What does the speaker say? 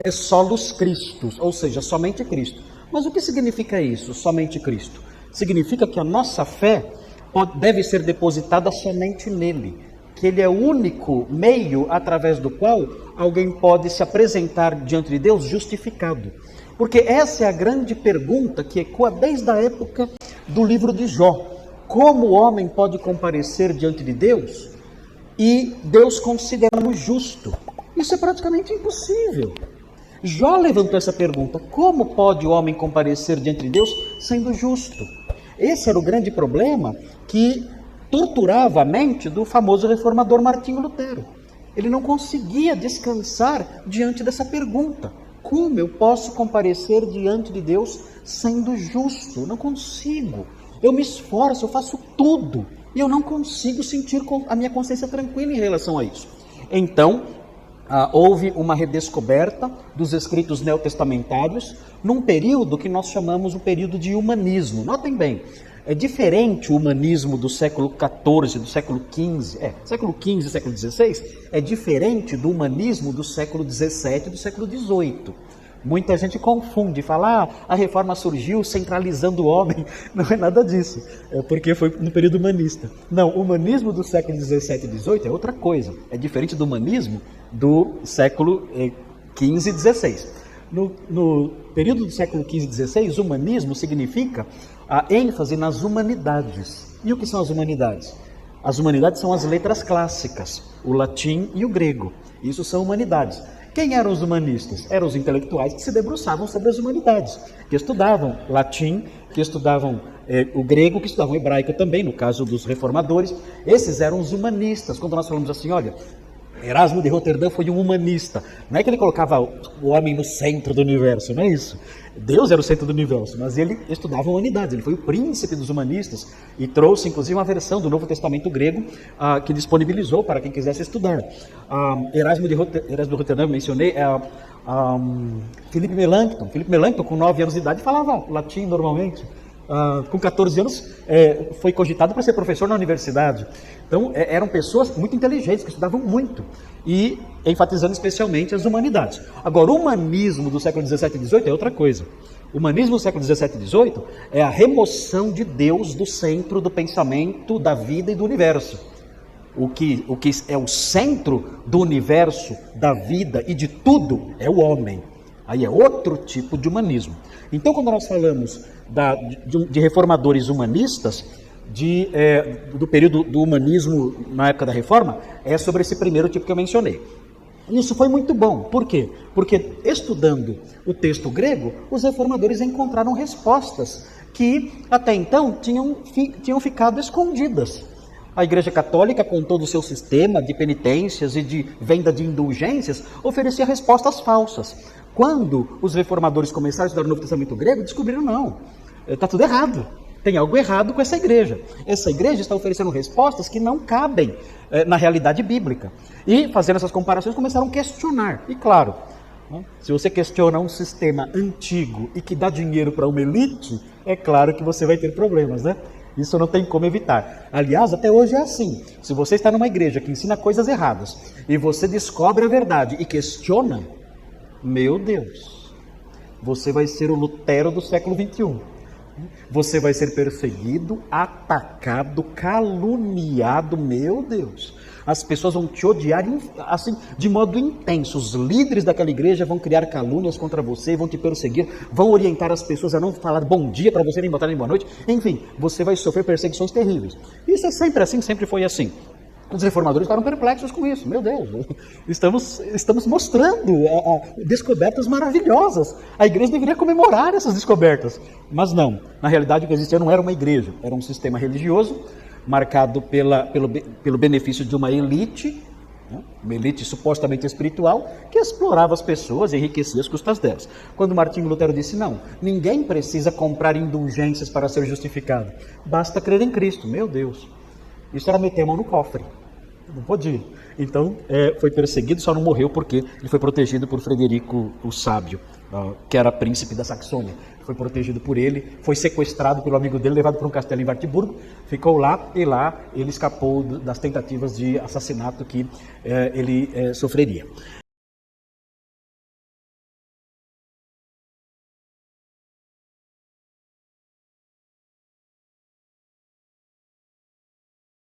é solos Christus, ou seja, somente Cristo. Mas o que significa isso, somente Cristo? Significa que a nossa fé deve ser depositada somente nele, que ele é o único meio através do qual alguém pode se apresentar diante de Deus justificado. Porque essa é a grande pergunta que ecoa desde a época do livro de Jó. Como o homem pode comparecer diante de Deus e Deus considerá-lo justo? Isso é praticamente impossível. Jó levantou essa pergunta: como pode o homem comparecer diante de Deus sendo justo? Esse era o grande problema que torturava a mente do famoso reformador Martinho Lutero. Ele não conseguia descansar diante dessa pergunta: como eu posso comparecer diante de Deus sendo justo? Eu não consigo. Eu me esforço, eu faço tudo e eu não consigo sentir a minha consciência tranquila em relação a isso. Então, houve uma redescoberta dos escritos neotestamentários num período que nós chamamos o período de humanismo. Notem bem, é diferente o humanismo do século XIV, do século XV. Século XV e século XVI é diferente do humanismo do século XVII e do século XVIII. Muita gente confunde, fala, a reforma surgiu centralizando o homem. Não é nada disso, é porque foi no período humanista. Não, o humanismo do século XVII e XVIII é outra coisa, é diferente do humanismo do século XV e XVI. No período do século XV e XVI, o humanismo significa a ênfase nas humanidades. E o que são as humanidades? As humanidades são as letras clássicas, o latim e o grego. Isso são humanidades. Quem eram os humanistas? Eram os intelectuais que se debruçavam sobre as humanidades, que estudavam latim, que estudavam o grego, que estudavam hebraico também, no caso dos reformadores. Esses eram os humanistas. Quando nós falamos assim, olha, Erasmo de Roterdã foi um humanista. Não é que ele colocava o homem no centro do universo, não é isso. Deus era o centro do universo, mas ele estudava humanidades. Ele foi o príncipe dos humanistas e trouxe, inclusive, uma versão do Novo Testamento grego que disponibilizou para quem quisesse estudar. Erasmo de Roterdã, eu mencionei, Philippe Melanchthon. Philippe Melanchthon, com 9 anos de idade, falava latim normalmente. Com 14 anos, foi cogitado para ser professor na universidade. Então, eram pessoas muito inteligentes, que estudavam muito, e enfatizando especialmente as humanidades. Agora, o humanismo do século XVII e XVIII é outra coisa. O humanismo do século XVII e XVIII é a remoção de Deus do centro do pensamento, da vida e do universo. O que é o centro do universo, da vida e de tudo é o homem. Aí é outro tipo de humanismo. Então, quando nós falamos de reformadores humanistas, do período do humanismo na época da Reforma, é sobre esse primeiro tipo que eu mencionei. Isso foi muito bom. Por quê? Porque estudando o texto grego, os reformadores encontraram respostas que até então tinham ficado escondidas. A Igreja Católica, com todo o seu sistema de penitências e de venda de indulgências, oferecia respostas falsas. Quando os reformadores começaram a estudar o Novo Testamento grego, descobriram, não, está tudo errado. Tem algo errado com essa igreja. Essa igreja está oferecendo respostas que não cabem na realidade bíblica. E, fazendo essas comparações, começaram a questionar. E, claro, se você questiona um sistema antigo e que dá dinheiro para uma elite, é claro que você vai ter problemas, né? Isso não tem como evitar. Aliás, até hoje é assim. Se você está numa igreja que ensina coisas erradas e você descobre a verdade e questiona, meu Deus, você vai ser o Lutero do século XXI. Você vai ser perseguido, atacado, caluniado, meu Deus. As pessoas vão te odiar assim, de modo intenso. Os líderes daquela igreja vão criar calúnias contra você, vão te perseguir, vão orientar as pessoas a não falar bom dia para você, nem botar nem boa noite. Enfim, você vai sofrer perseguições terríveis. Isso é sempre assim, sempre foi assim. Os reformadores ficaram perplexos com isso. Meu Deus, estamos mostrando descobertas maravilhosas. A igreja deveria comemorar essas descobertas. Mas não, na realidade o que existia não era uma igreja, era um sistema religioso marcado pelo benefício de uma elite supostamente espiritual, que explorava as pessoas e enriquecia as custas delas. Quando Martinho Lutero disse, não, ninguém precisa comprar indulgências para ser justificado, basta crer em Cristo. Meu Deus, isso era meter a mão no cofre, não podia. Então, foi perseguido, só não morreu porque ele foi protegido por Frederico o Sábio, que era príncipe da Saxônia. Foi protegido por ele, foi sequestrado pelo amigo dele, levado para um castelo em Wartburgo, ficou lá e lá ele escapou das tentativas de assassinato que ele sofreria.